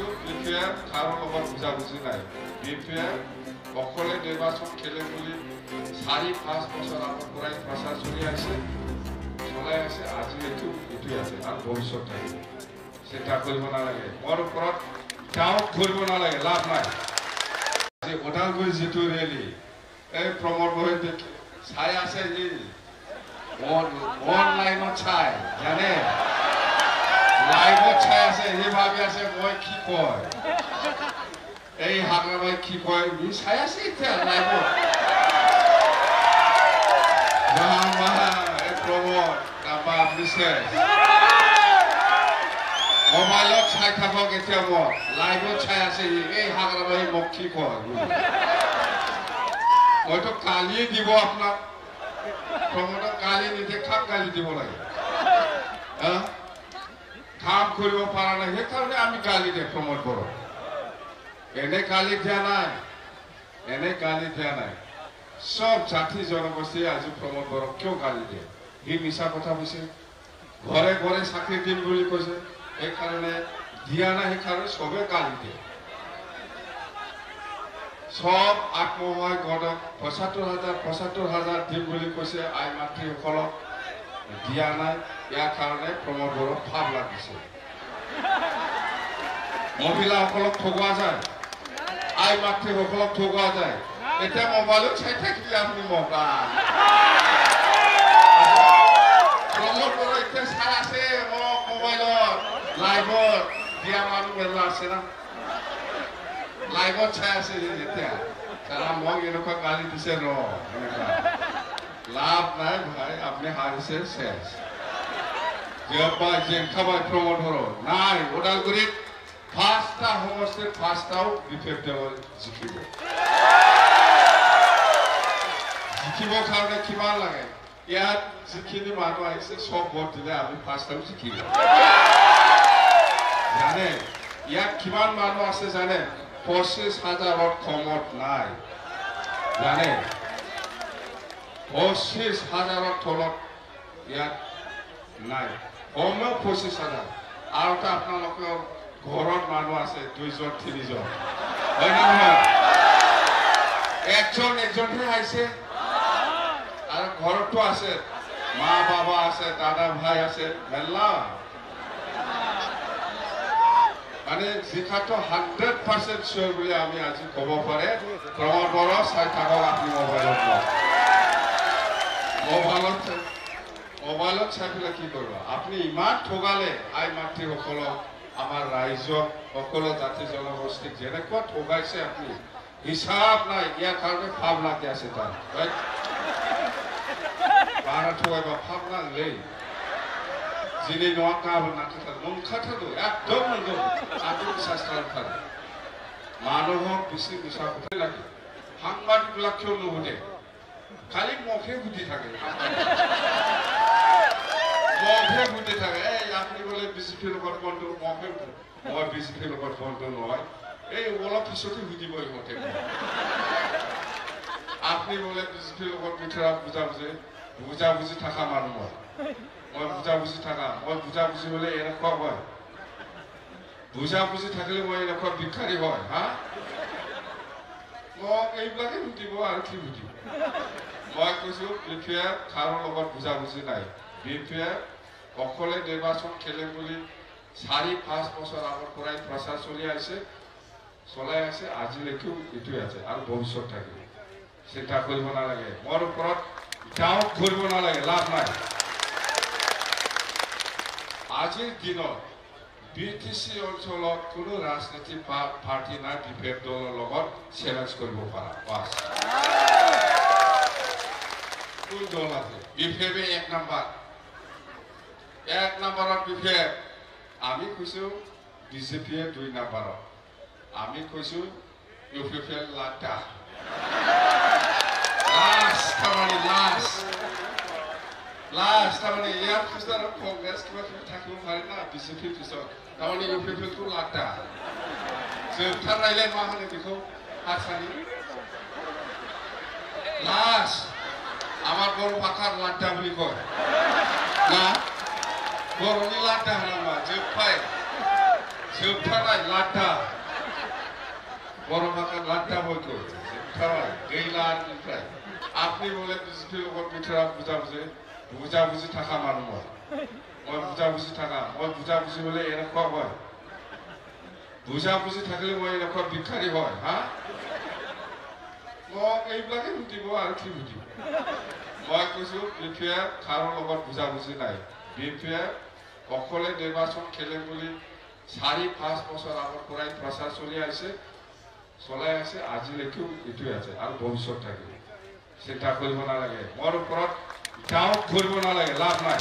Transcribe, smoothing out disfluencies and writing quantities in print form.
কৈছোঁ বিফে কাৰো লগত বুজাবুজি নাই বিফে অকলে নিৰ্বাচন খেলে বুলি 4-5 বছৰ আগৰ পৰাই প্ৰচাৰ চলাই আছে আজি এইটোৱে আছে আৰু ভৱিষ্যত থাকিব চিন্তা কৰিব নালাগে মোৰ ওপৰত গাঁৱত ঘূৰিব নালাগে লাভ নাই আজি ওদালগুৰি যিটো ৰেলী এই প্ৰমোদ বড়াই চাই আছে যি অনলাইনত চাই জানে লাইভত চাই আছে সি ভাবি আছে মই কি কয় এই হাগ্ৰাবাই কি কয় সি চাই আছে এতিয়া লাইভত প্ৰমোদ নাম্বাৰ বিশেষ মোবাইলত চাই থাকক এতিয়া মই লাইভত চাই আছে এই হাগ্ৰাবাই মোক কি কয় মইতো কালিয়ে দিব আপোনাক প্ৰমোদক কালি নিদেখাক কালি দিব লাগে কাম কৰিব পৰা নাই সেইকাৰণে আমি গালি দিয়ে প্ৰমোদ বড়ো এনে গালি দিয়া নাই সব জাতি জনগোষ্ঠীয়ে আজি প্ৰমোদ বড়োক কিয় গালি দিয়ে সি মিছা কথা কৈছে ঘৰে ঘৰে চাকৰি দিম বুলি কৈছে সেইকাৰণে দিয়া নাই সেইকাৰণে চবে গালি দিয়ে সব আত্মসহায়ক গোটক ৭৫,০০০ দিম বুলি কৈছে আই মাতৃসকলক দিয়া নাই ইয়াৰ কাৰণে প্ৰমোদ বড়োক ভাব লাগিছে মহিলাসকলক ঠগোৱা যায় আই মাতৃসকলক ঠগোৱা যায় এতিয়া মোবাইলত চাই থাকিলে আপুনি মোবাইল প্ৰমোদ বড়ো এতিয়া চাই আছে মোবাইলত লাইভত দিয়া মানুহ মেলা আছে না লাইভত চাই আছে যেতিয়া মোক এনেকুৱা গালি দিছে লাভ নাই ভাই আপনি হাৰিছে শেষ খাবাই প্ৰমোদ বড়ো নাই ওদালগুৰিত 5টা সমষ্টিৰ 5টাও বিফে দেৱল জিকিব কাৰণে কিমান লাগে ইয়াত যিখিনি মানুহ আহিছে সব ভোট দিলে আমি 5টাও জিকিব জানে ইয়াত কিমান মানুহ আছে জানে 25,000 কমত নাই জানে 25,000 তলত ইয়াত নাই কমেও 25,000 আৰু এটা আপোনালোকৰ ঘৰত মানুহ আছে 2-3জন হয় নহয় একজনহে আহিছে আৰু ঘৰতো আছে মা বাবা আছে দাদা ভাই আছে মেলা মানে জিকাটো 100% চিয়ৰ বুলি আমি আজি ক'ব পাৰে প্ৰমোদ বড়ো চাই থাকক আপুনি মোবাইলত চাই পেলাই কি কৰিব আপুনি ইমান ঠগালে আই মাতৃসকলক আমাৰ ৰাইজক সকলো জাতি জনগোষ্ঠীক যেনেকুৱা ঠগাইছে আপুনি হিচাপ নাই ইয়াৰ কাৰণে ভাব লাগি আছে তাৰ বাৰা ঠগাইব ভাব নাগলেই যিনি নকাব নাথাকে নংখাথাকো একদম নগো আত্মবিশ্বাস খালামथारो মানুহক বেছি মিছা কথা লাগে সাংবাদিকবিলাক কিয় নুশুধে খালি মুখে বুদ্ধি থাকে এই আপনি বলে বিজেপিৰ লগত বন্ধু মুখে মই বিজেপিৰ লগত বন্ধু নহয় এই অলপ পিছতে বুজিবই মতে আপনি বলে বিজেপিৰ লগত মিঠা বুজাবুজি থাকা মানুহ মই বুজাবুজি থাকা মই বুজাবুজি হলে এনেকুৱা হয় বুজাবুজি থাকিলে মই এনেকুৱা ভিক্ষাৰী হয় হা মোক এইবিলাকে বুজিব আৰু কি বুজিব মই কৈছো বিফে কাৰো লগত বুজাবুজি নাই বিফে অকলে নিৰ্বাচন খেলে বুলি 4-5 বছৰ আগৰ পৰাই প্ৰচাৰ চলাই আছে আজিলৈকেও এইটোৱে আছে আৰু ভৱিষ্যত থাকিব চিন্তা কৰিব নালাগে মোৰ ওপৰত গাঁৱত ঘূৰিব নালাগে লাভ নাই আজিৰ দিনত বিটিসি অঞ্চলত কোনো ৰাজনীতি পাৰ্টি নাই বিফে দলৰ লগত চেলেঞ্জ কৰিব পাৰা বাস কোন দল আছে বিফে 1 নম্বৰত বিফে আমি কৈছো বিজেপি 2 নম্বৰত আমি কৈছো ইউপিএফএল লাটা লাষ্ট তাৰমানে ইয়াৰ পিছত কংগ্ৰেছ কিবা থাকিব পাৰে না বিজেপিৰ পিছত তাৰমানে ইউপিএফএলটো লাটা जोबथारनायलाय मा होनो बेखौ हारसानि लास्ट আমার বড় পাখার লাড্ডা বলি কয় না বড়নি লাড্ডা হলাম जोबथा নাই लाड्डा बर' भाषार लाड्डा बयखौ जोबथा নাই गैला आरनिफ्राय আপনি বলে বিজেপির লগত বিথরা বুঝাবুঝি থাকা মানুহ মই বুঝাবুঝি থাকা মই বুঝাবুঝি হলে এনেকুৱা হয় বুঝাবুঝি থাকিলে মই এনেকুৱা ভিক্ষাৰী হয় হা মই এইবিলাকে বুজিব আৰু কি বুজিব মই কৈছো বিপিএ কাৰো লগত বুঝাবুঝি নাই বিপিএ অকলে নিৰ্বাচন খেলে বুলি 4-5 বছৰ আগৰ পৰাই প্ৰচাৰ চলাই আছে আজিলৈকেও এইটোৱে আছে আৰু ভৱিষ্যত থাকিব চিন্তা কৰিব নালাগে মোৰ ওপৰত গাঁও ঘূৰিব নালাগে লাভ নাই